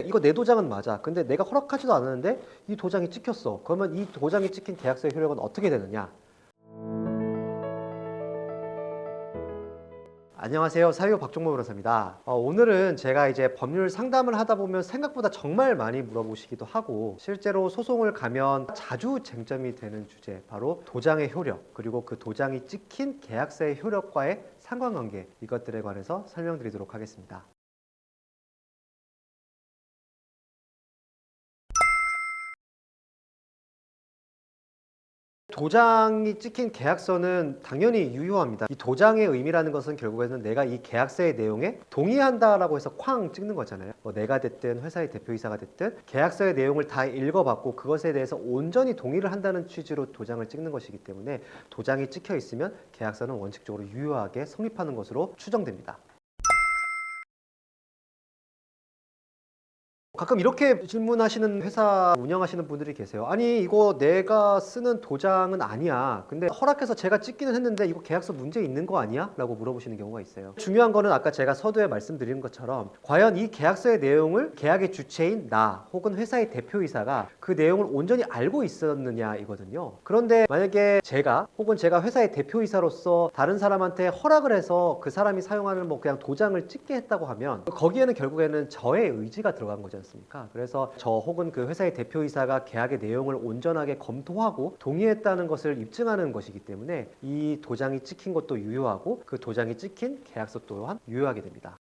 이거 내 도장은 맞아. 근데 내가 허락하지도 않았는데 이 도장이 찍혔어. 그러면 이 도장이 찍힌 계약서의 효력은 어떻게 되느냐? 안녕하세요. 사유 박종모 변호사입니다. 오늘은 제가 이제 법률 상담을 하다 보면 생각보다 정말 많이 물어보시기도 하고 실제로 소송을 가면 자주 쟁점이 되는 주제, 바로 도장의 효력, 그리고 그 도장이 찍힌 계약서의 효력과의 상관관계, 이것들에 관해서 설명드리도록 하겠습니다. 도장이 찍힌 계약서는 당연히 유효합니다. 이 도장의 의미라는 것은 결국에는 내가 이 계약서의 내용에 동의한다라고 해서 쾅 찍는 거잖아요. 뭐 내가 됐든 회사의 대표이사가 됐든 계약서의 내용을 다 읽어봤고 그것에 대해서 온전히 동의를 한다는 취지로 도장을 찍는 것이기 때문에 도장이 찍혀 있으면 계약서는 원칙적으로 유효하게 성립하는 것으로 추정됩니다. 가끔 이렇게 질문하시는 회사 운영하시는 분들이 계세요. 아니, 이거 내가 쓰는 도장은 아니야. 근데 허락해서 제가 찍기는 했는데 이거 계약서 문제 있는 거 아니야? 라고 물어보시는 경우가 있어요. 중요한 거는 아까 제가 서두에 말씀드린 것처럼 과연 이 계약서의 내용을 계약의 주체인 나 혹은 회사의 대표이사가 그 내용을 온전히 알고 있었느냐 이거든요. 그런데 만약에 제가 혹은 제가 회사의 대표이사로서 다른 사람한테 허락을 해서 그 사람이 사용하는 뭐 그냥 도장을 찍게 했다고 하면 거기에는 결국에는 저의 의지가 들어간 거지 않습니까? 그래서 저 혹은 그 회사의 대표이사가 계약의 내용을 온전하게 검토하고 동의했다는 것을 입증하는 것이기 때문에 이 도장이 찍힌 것도 유효하고 그 도장이 찍힌 계약서 또한 유효하게 됩니다.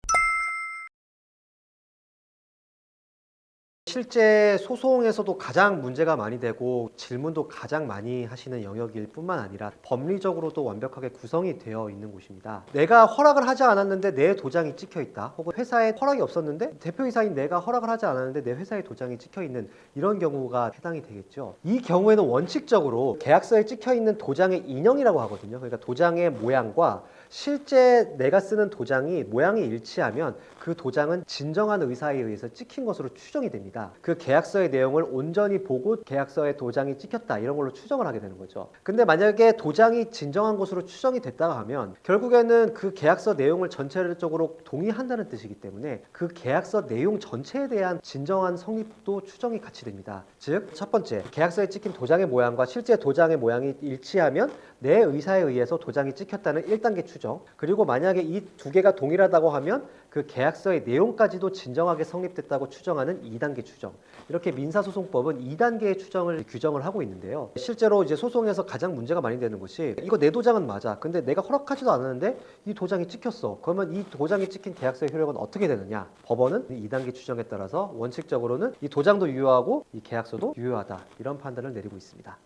실제 소송에서도 가장 문제가 많이 되고 질문도 가장 많이 하시는 영역일 뿐만 아니라 법리적으로도 완벽하게 구성이 되어 있는 곳입니다. 내가 허락을 하지 않았는데 내 도장이 찍혀 있다. 혹은 회사에 허락이 없었는데 대표이사인 내가 허락을 하지 않았는데 내 회사에 도장이 찍혀 있는 이런 경우가 해당이 되겠죠. 이 경우에는 원칙적으로 계약서에 찍혀 있는 도장의 인형이라고 하거든요. 그러니까 도장의 모양과 실제 내가 쓰는 도장이 모양이 일치하면 그 도장은 진정한 의사에 의해서 찍힌 것으로 추정이 됩니다. 그 계약서의 내용을 온전히 보고 계약서에 도장이 찍혔다 이런 걸로 추정을 하게 되는 거죠. 근데 만약에 도장이 진정한 것으로 추정이 됐다고 하면 결국에는 그 계약서 내용을 전체적으로 동의한다는 뜻이기 때문에 그 계약서 내용 전체에 대한 진정한 성립도 추정이 같이 됩니다. 즉, 첫 번째, 계약서에 찍힌 도장의 모양과 실제 도장의 모양이 일치하면 내 의사에 의해서 도장이 찍혔다는 1단계 추정, 그리고 만약에 이 두 개가 동일하다고 하면 그 계약서의 내용까지도 진정하게 성립됐다고 추정하는 2단계 추정. 이렇게 민사소송법은 2단계의 추정을 규정을 하고 있는데요. 실제로 이제 소송에서 가장 문제가 많이 되는 것이 이거 내 도장은 맞아. 근데 내가 허락하지도 않았는데 이 도장이 찍혔어. 그러면 이 도장이 찍힌 계약서의 효력은 어떻게 되느냐? 법원은 2단계 추정에 따라서 원칙적으로는 이 도장도 유효하고 이 계약서도 유효하다. 이런 판단을 내리고 있습니다.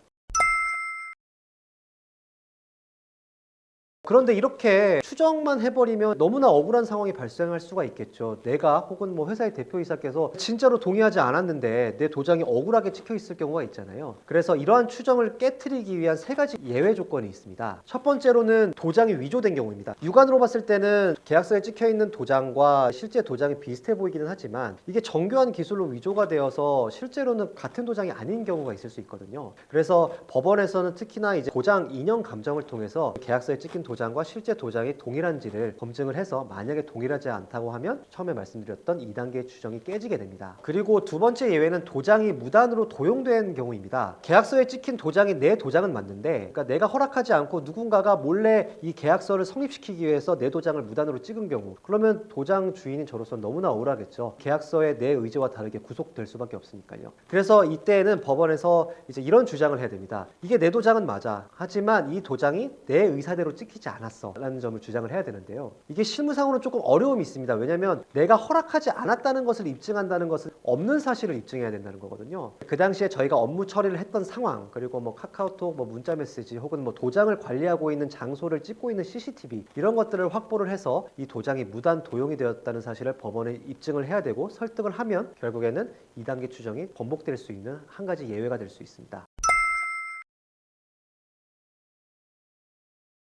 그런데 이렇게 추정만 해버리면 너무나 억울한 상황이 발생할 수가 있겠죠. 내가 혹은 뭐 회사의 대표이사께서 진짜로 동의하지 않았는데 내 도장이 억울하게 찍혀 있을 경우가 있잖아요. 그래서 이러한 추정을 깨트리기 위한 3가지 예외 조건이 있습니다. 첫 번째로는 도장이 위조된 경우입니다. 육안으로 봤을 때는 계약서에 찍혀 있는 도장과 실제 도장이 비슷해 보이기는 하지만 이게 정교한 기술로 위조가 되어서 실제로는 같은 도장이 아닌 경우가 있을 수 있거든요. 그래서 법원에서는 특히나 이제 도장 인형 감정을 통해서 계약서에 찍힌 도장과 실제 도장이 동일한지를 검증을 해서 만약에 동일하지 않다고 하면 처음에 말씀드렸던 2단계 추정이 깨지게 됩니다. 그리고 두 번째 예외는 도장이 무단으로 도용된 경우입니다. 계약서에 찍힌 도장이 내 도장은 맞는데 그러니까 내가 허락하지 않고 누군가가 몰래 이 계약서를 성립시키기 위해서 내 도장을 무단으로 찍은 경우, 그러면 도장 주인인 저로서 너무나 억울하겠죠. 계약서에 내 의지와 다르게 구속될 수밖에 없으니까요. 그래서 이때는 법원에서 이제 이런 주장을 해야 됩니다. 이게 내 도장은 맞아. 하지만 이 도장이 내 의사대로 찍히지 않았어 라는 점을 주장을 해야 되는데요. 이게 실무상으로 조금 어려움이 있습니다. 왜냐하면 내가 허락하지 않았다는 것을 입증한다는 것은 없는 사실을 입증해야 된다는 거거든요. 그 당시에 저희가 업무 처리를 했던 상황, 그리고 뭐 카카오톡, 뭐 문자 메시지, 혹은 뭐 도장을 관리하고 있는 장소를 찍고 있는 CCTV 이런 것들을 확보를 해서 이 도장이 무단 도용이 되었다는 사실을 법원에 입증을 해야 되고 설득을 하면 결국에는 2단계 추정이 번복될 수 있는 한 가지 예외가 될 수 있습니다.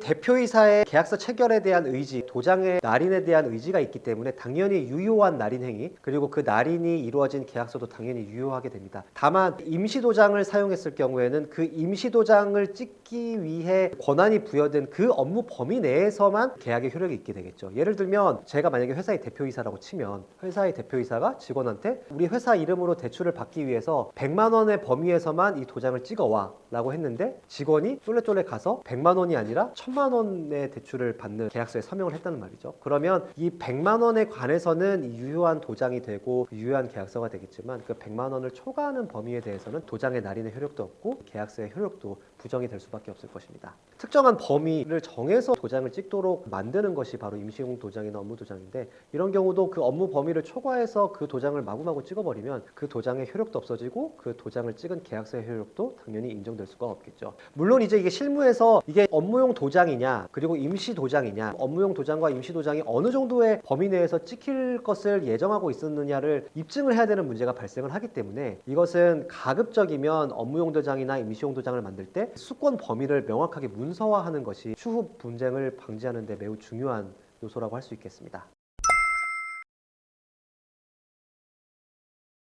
대표이사의 계약서 체결에 대한 의지, 도장의 날인에 대한 의지가 있기 때문에 당연히 유효한 날인 행위, 그리고 그 날인이 이루어진 계약서도 당연히 유효하게 됩니다. 다만 임시도장을 사용했을 경우에는 그 임시도장을 찍기 위해 권한이 부여된 그 업무 범위 내에서만 계약의 효력이 있게 되겠죠. 예를 들면 제가 만약에 회사의 대표이사라고 치면 회사의 대표이사가 직원한테 우리 회사 이름으로 대출을 받기 위해서 100만 원의 범위에서만 이 도장을 찍어와 라고 했는데 직원이 쫄래쫄래 가서 100만 원이 아니라 1000만 원의 대출을 받는 계약서에 서명을 했다는 말이죠. 그러면 이 100만 원에 관해서는 유효한 도장이 되고 유효한 계약서가 되겠지만 그 100만 원을 초과하는 범위에 대해서는 도장의 날인의 효력도 없고 계약서의 효력도 부정이 될 수밖에 없을 것입니다. 특정한 범위를 정해서 도장을 찍도록 만드는 것이 바로 임시용 도장이나 업무 도장인데, 이런 경우도 그 업무 범위를 초과해서 그 도장을 마구마구 찍어버리면 그 도장의 효력도 없어지고 그 도장을 찍은 계약서의 효력도 당연히 인정될 수가 없겠죠. 물론 이제 이게 실무에서 이게 업무용 도장이냐 그리고 임시 도장이냐, 업무용 도장과 임시 도장이 어느 정도의 범위 내에서 찍힐 것을 예정하고 있었느냐를 입증을 해야 되는 문제가 발생을 하기 때문에, 이것은 가급적이면 업무용 도장이나 임시용 도장을 만들 때 수권 범위를 명확하게 문서화하는 것이 추후 분쟁을 방지하는 데 매우 중요한 요소라고 할 수 있겠습니다.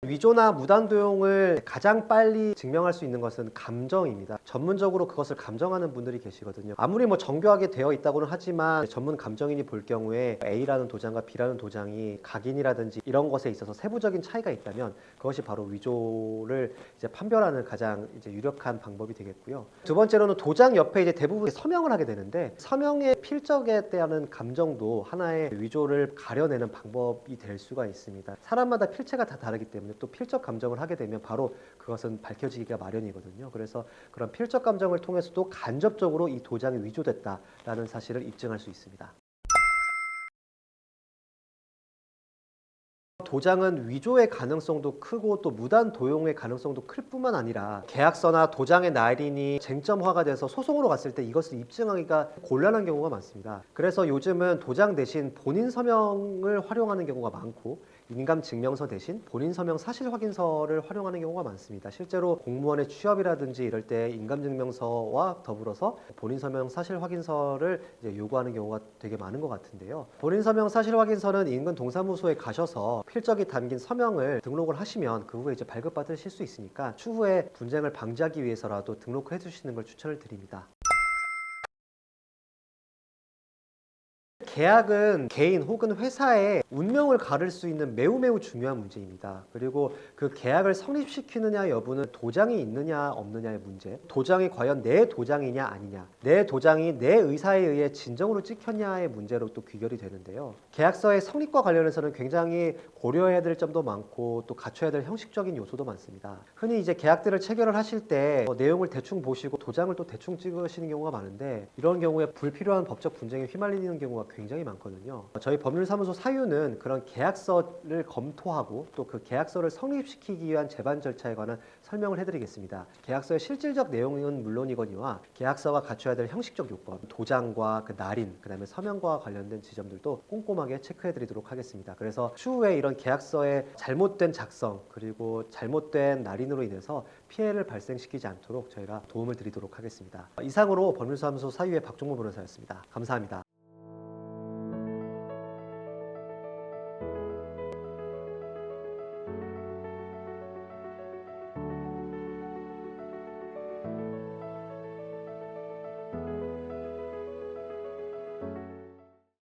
위조나 무단 도용을 가장 빨리 증명할 수 있는 것은 감정입니다. 전문적으로 그것을 감정하는 분들이 계시거든요. 아무리 뭐 정교하게 되어 있다고는 하지만 전문 감정인이 볼 경우에 A라는 도장과 B라는 도장이 각인이라든지 이런 것에 있어서 세부적인 차이가 있다면 그것이 바로 위조를 이제 판별하는 가장 이제 유력한 방법이 되겠고요. 두 번째로는 도장 옆에 이제 대부분 서명을 하게 되는데, 서명의 필적에 대한 감정도 하나의 위조를 가려내는 방법이 될 수가 있습니다. 사람마다 필체가 다 다르기 때문에 또 필적 감정을 하게 되면 바로 그것은 밝혀지기가 마련이거든요. 그래서 그런 필적 감정을 통해서도 간접적으로 이 도장이 위조됐다라는 사실을 입증할 수 있습니다. 도장은 위조의 가능성도 크고 또 무단 도용의 가능성도 클 뿐만 아니라 계약서나 도장의 날인이 쟁점화가 돼서 소송으로 갔을 때 이것을 입증하기가 곤란한 경우가 많습니다. 그래서 요즘은 도장 대신 본인 서명을 활용하는 경우가 많고, 인감증명서 대신 본인 서명 사실 확인서를 활용하는 경우가 많습니다. 실제로 공무원의 취업이라든지 이럴 때 인감증명서와 더불어서 본인 서명 사실 확인서를 이제 요구하는 경우가 되게 많은 것 같은데요. 본인 서명 사실 확인서는 인근 동사무소에 가셔서 필적이 담긴 서명을 등록을 하시면 그 후에 이제 발급받으실 수 있으니까 추후에 분쟁을 방지하기 위해서라도 등록해 주시는 걸 추천을 드립니다. 계약은 개인 혹은 회사의 운명을 가를 수 있는 매우 중요한 문제입니다. 그리고 그 계약을 성립시키느냐 여부는 도장이 있느냐 없느냐의 문제, 도장이 과연 내 도장이냐 아니냐, 내 도장이 내 의사에 의해 진정으로 찍혔냐의 문제로 또 귀결이 되는데요. 계약서의 성립과 관련해서는 굉장히 고려해야 될 점도 많고 또 갖춰야 될 형식적인 요소도 많습니다. 흔히 이제 계약들을 체결을 하실 때 내용을 대충 보시고 도장을 또 대충 찍으시는 경우가 많은데, 이런 경우에 불필요한 법적 분쟁에 휘말리는 경우가 굉장히 많거든요. 저희 법률사무소 사유는 그런 계약서를 검토하고 또 그 계약서를 성립시키기 위한 재반 절차에 관한 설명을 해드리겠습니다. 계약서의 실질적 내용은 물론이거니와 계약서가 갖춰야 될 형식적 요건, 도장과 그 날인, 그 다음에 서명과 관련된 지점들도 꼼꼼하게 체크해드리도록 하겠습니다. 그래서 추후에 이런 계약서의 잘못된 작성 그리고 잘못된 날인으로 인해서 피해를 발생시키지 않도록 저희가 도움을 드리도록 하겠습니다. 이상으로 법률사무소 사유의 박종모 변호사였습니다. 감사합니다.